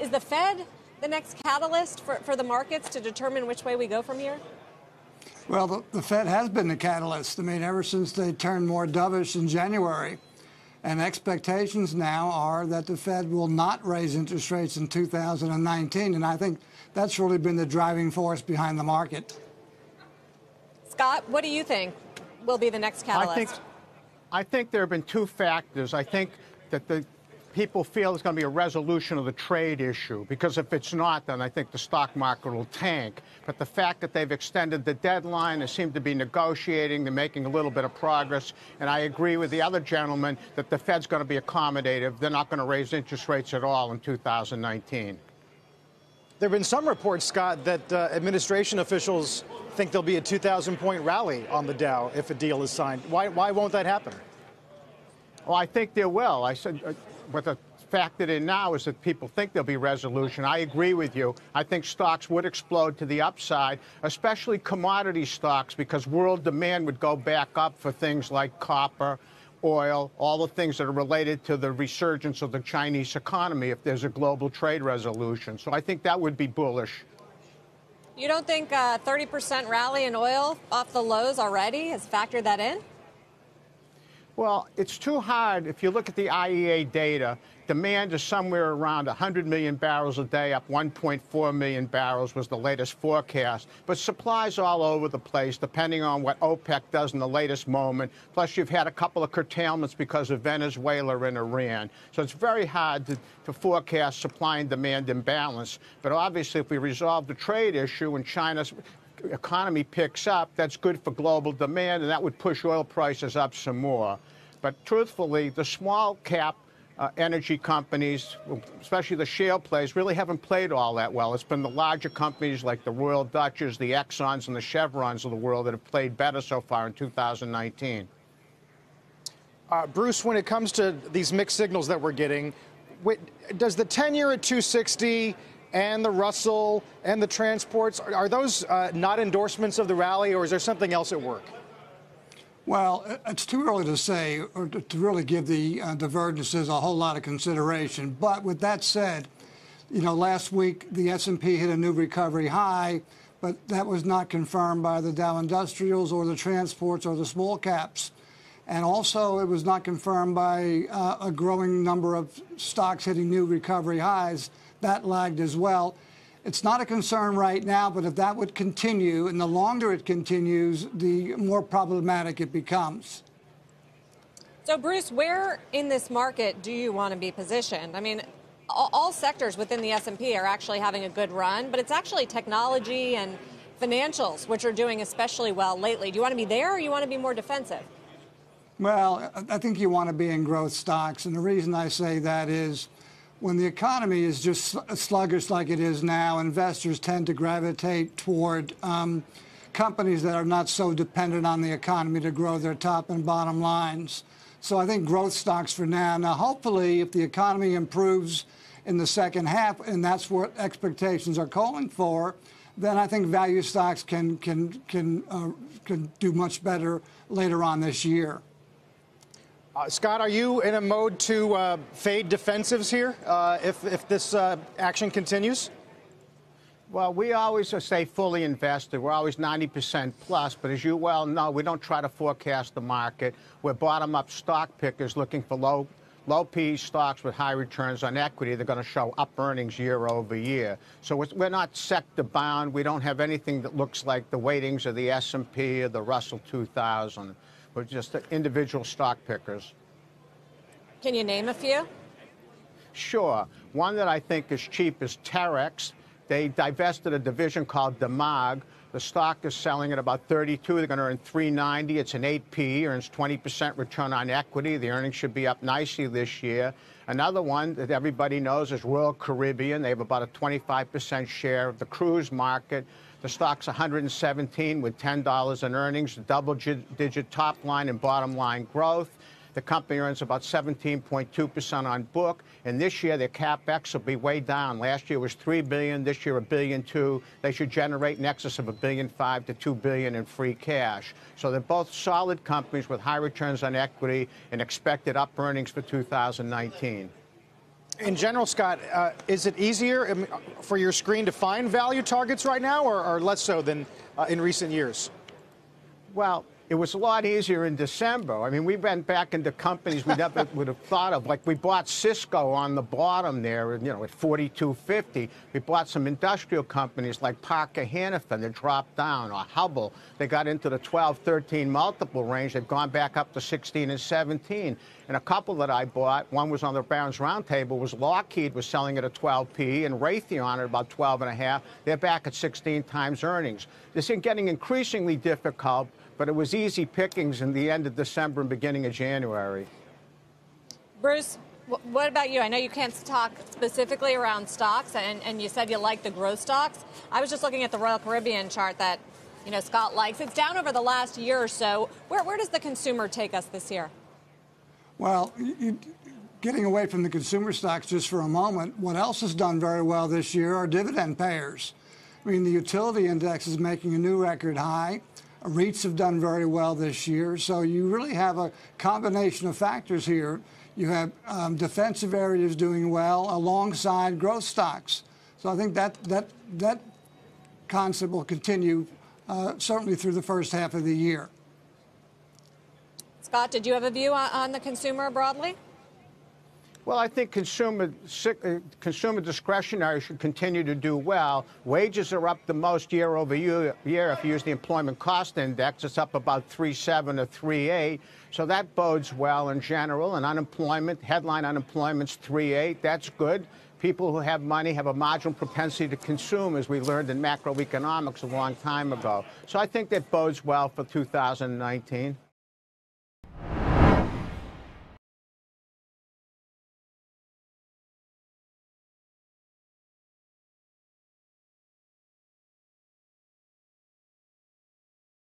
Is the Fed the next catalyst for the markets to determine which way we go from here? Well, the Fed has been the catalyst. I mean, ever since they turned more dovish in January. And expectations now are that the Fed will not raise interest rates in 2019. And I think that's really been the driving force behind the market. Scott, what do you think will be the next catalyst? I think there have been two factors. I think that the people feel there's going to be a resolution of the trade issue, because if it's not, then I think the stock market will tank. But the fact that they've extended the deadline, they seem to be negotiating, they're making a little bit of progress. And I agree with the other gentleman that the Fed's going to be accommodative. They're not going to raise interest rates at all in 2019. There have been some reports, Scott, that administration officials think there'll be a 2,000-point rally on the Dow if a deal is signed. Why won't that happen? Well, I think there will. I said what's factored in now is that people think there'll be resolution. I agree with you. I think stocks would explode to the upside, especially commodity stocks, because world demand would go back up for things like copper, oil, all the things that are related to the resurgence of the Chinese economy if there's a global trade resolution. So I think that would be bullish. You don't think a 30% rally in oil off the lows already has factored that in? Well, it's too hard. If you look at the IEA data, demand is somewhere around 100 million barrels a day, up 1.4 million barrels was the latest forecast. But supply's all over the place, depending on what OPEC does in the latest moment. Plus, you've had a couple of curtailments because of Venezuela and Iran. So it's very hard to forecast supply and demand imbalance. But obviously, if we resolve the trade issue and China's economy picks up, that's good for global demand, and that would push oil prices up some more. But truthfully, the small cap energy companies, especially the shale plays, really haven't played all that well. It's been the larger companies like the Royal Dutchers, the Exxons, and the Chevrons of the world that have played better so far in 2019. Bruce, when it comes to these mixed signals that we're getting, does the 10-year at 260 and the Russell and the transports, are those not endorsements of the rally, or is there something else at work? Well, it's too early to say or to really give the divergences a whole lot of consideration. But with that said, you know, last week the S&P hit a new recovery high, but that was not confirmed by the Dow Industrials or the transports or the small caps. And also it was not confirmed by a growing number of stocks hitting new recovery highs. That lagged as well. It's not a concern right now, but if that would continue, and the longer it continues, the more problematic it becomes. So, Bruce, where in this market do you want to be positioned? I mean, all sectors within the S&P are actually having a good run, but it's actually technology and financials which are doing especially well lately. Do you want to be there, or you want to be more defensive? Well, I think you want to be in growth stocks, and the reason I say that is when the economy is just sluggish like it is now, investors tend to gravitate toward companies that are not so dependent on the economy to grow their top and bottom lines. So I think growth stocks for now. Now, hopefully, if the economy improves in the second half, and that's what expectations are calling for, then I think value stocks can do much better later on this year. Scott, are you in a mode to fade defensives here if this action continues? Well, we always stay fully invested. We're always 90% plus. But as you well know, we don't try to forecast the market. We're bottom-up stock pickers looking for low PE stocks with high returns on equity. They're going to show up earnings year over year. So we're not sector bound. We don't have anything that looks like the weightings of the S&P or the Russell 2000. We're just individual stock pickers. Can you name a few? Sure. One that I think is cheap is Terex. They divested a division called Demag. The stock is selling at about 32. They're going to earn 390. It's an 8P, earns 20% return on equity. The earnings should be up nicely this year. Another one that everybody knows is Royal Caribbean. They have about a 25% share of the cruise market. The stock's 117 with $10 in earnings, double-digit top line and bottom line growth. The company earns about 17.2% on book, and this year their capex will be way down. Last year was $3 billion. This year $1.2 billion. They should generate in excess of $1.5 billion to $2 billion in free cash. So they're both solid companies with high returns on equity and expected up earnings for 2019. In general, Scott, is it easier for your screen to find value targets right now, or less so than in recent years? Well, it was a lot easier in December. I mean, we went back into companies we never would have thought of. Like, we bought Cisco on the bottom there, you know, at 42.50. We bought some industrial companies like Parker Hannifin that dropped down, or Hubble. They got into the 12, 13 multiple range. They've gone back up to 16 and 17. And a couple that I bought, one was on the Barron's Roundtable, was Lockheed was selling at a 12p, and Raytheon at about 12.5. They're back at 16 times earnings. This is getting increasingly difficult, but it was easy pickings in the end of December and beginning of January. Bruce, what about you? I know you can't talk specifically around stocks, and you said you like the growth stocks. I was just looking at the Royal Caribbean chart that, you know, Scott likes. It's down over the last year or so. Where does the consumer take us this year? Well, getting away from the consumer stocks just for a moment, what else has done very well this year are dividend payers. I mean, the utility index is making a new record high. REITs have done very well this year. So you really have a combination of factors here. You have defensive areas doing well alongside growth stocks. So I think that concept will continue certainly through the first half of the year. Scott, did you have a view on the consumer broadly? Well, I think consumer discretionary should continue to do well. Wages are up the most year over year. If you use the employment cost index, it's up about 3.7 or 3.8. So that bodes well in general. And unemployment, headline unemployment's 3.8. That's good. People who have money have a marginal propensity to consume, as we learned in macroeconomics a long time ago. So I think that bodes well for 2019.